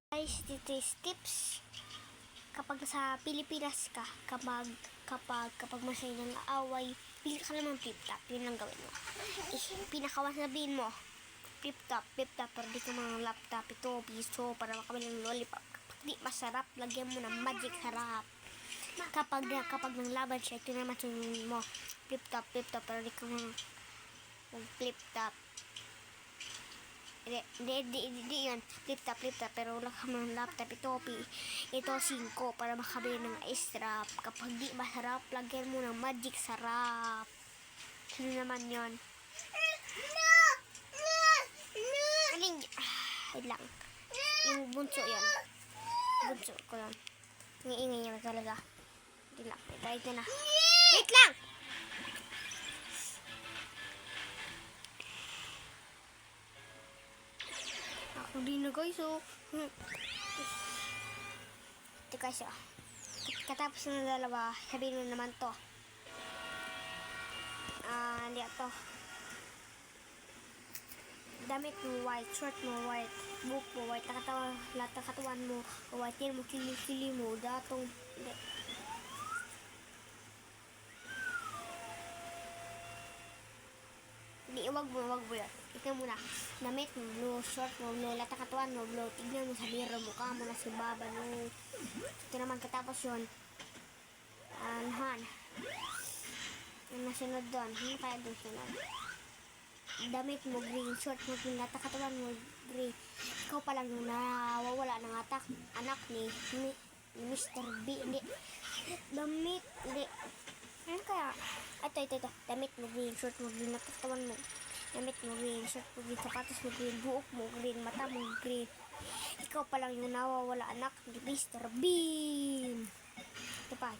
Guys, dito is tips kapag sa Pilipinas ka, kapag masaya ng away, pili ka naman flip-top, yun lang gawin mo. Pinakawan sabihin mo, flip-top, pero di ka mga laptop, ito, piso, para makabili ng lollipop. Kapag di masarap, lagyan mo ng magic sarap. Kapag ng laban siya, ito naman sunod mo, flip-top, pero di ka mga flip-top. Di yun, flip-top, pero wala ka mga laptop, ito 5 para makabili ng ice drop. Kapag di masarap, lagyan mo ng magic sarap. Sino naman yun? Wait lang. Yung bunso yun. Bunso ko yun. Ingay niya talaga. Wait lang, ito na. Wait lang! Ako din na guys, oh. Ito guys, oh. Katapos ng dalawa, sabihin mo naman to. Hindi to. Damit mo white, short mo white, buhok mo white, lahat ng katawan mo white, yan mo, kili mo, datong, hindi. Wag mo yan. Ito muna. Damit mo, blue, short mo, blue, lahat ng katawan mo, blue, tignan mo sa mirror, mukha mo na si Baba, no. Ito naman katapos yun. Han. Yung nasunod doon. Ano kaya doon sunod? Damit mo green, short mo green, lahat ng katawan mo green. Ikaw pa lang yung nawawala ng anak ni Mr. B. Hindi. Damit, hindi. Ano kaya? Ito. Damit mo green, short mo green, lahat ng katawan mo. Damit mo green, short mo green, sapatos mo green, buhok mo green, mata mo green. Ikaw pa lang yung nawawala anak ni Mr. Bean. Ito pa.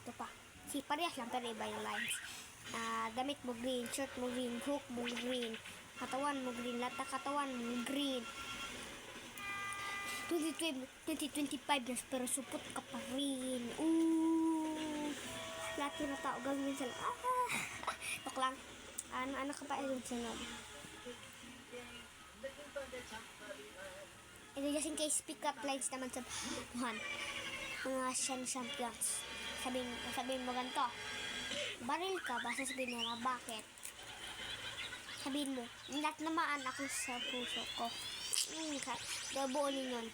Si parehas lang pero iba yung lines. Damit mo green, short mo green, buhok mo green, katawan mo green, lahat ng katawan mo green. 2025 na pero supot ka pa rin. Lahat yung tao gagawin sila. Tok lang. Ano ka pa yung sunod? Ito just in case pick up lines naman sa mga champions. Sabihin mo ganito. Baril ka ba? Sabihin mo na bakit? Sabihin mo, lahat naman ako sa puso ko. Buo yun.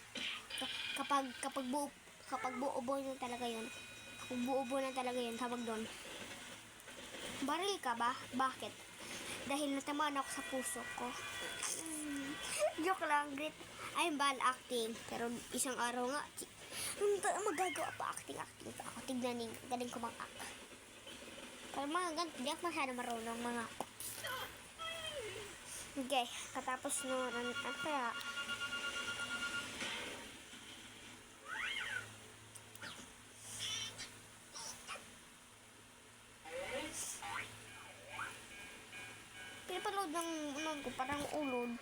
Kapag buo na talaga yun. Kapag buo na talaga yun, tawag doon. Baril ka ba? Bakit? Dahil natamaan ako sa puso ko. Joke lang, great. I'm bad acting. Pero isang araw nga, magagawa pa acting pa ako. Tignan galing ko mang-act. Pero mga ganito, di ako masyado marunong mga. Okay, katapos nun, ano kaya? Pinapanood ng ko, parang ulod.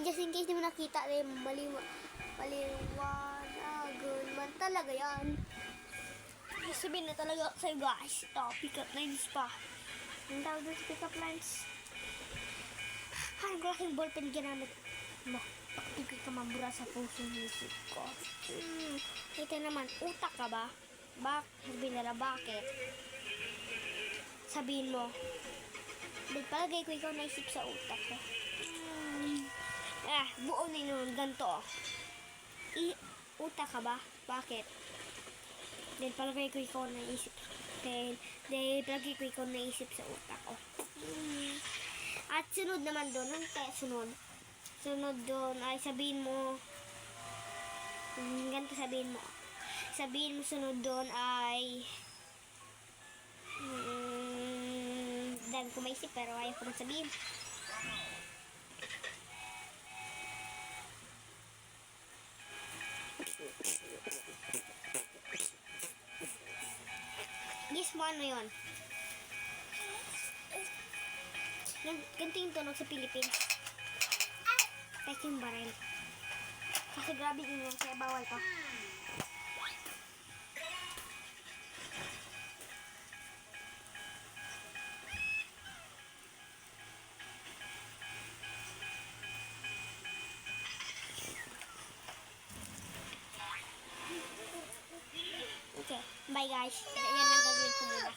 Just in case di mo nakita rin, maliwanagan man talaga yan. Sabihin na talaga sa'yo guys, ito, pick up lines pa. Ang tawag doon sa pick up lines. Ang laking ballpen ginamit mo. Pakipig ka mabura sa puso music ko. Ito naman, utak ka ba? Sabihin nila, bakit? Sabihin mo, palagay ko ikaw naisip sa utak ko. Buo na yun, ganito. Utak ka ba? Bakit? Dahil palagay ko ikaw naisip. Dahil palagay ko ikaw naisip sa utak ko. At sunod naman doon, ano kaya sunod? Sunod doon ay sabihin mo, ganito sabihin mo. Sabihin mo sunod doon ay, dahil ko maisip pero ayaw ko sabihin. Guess mo ano yun? Ganito yung tunog sa Philippines. Peking baril. Kasi grabe yun yan, kaya bawal to. bye guys. Yan lang gagawin ko muna.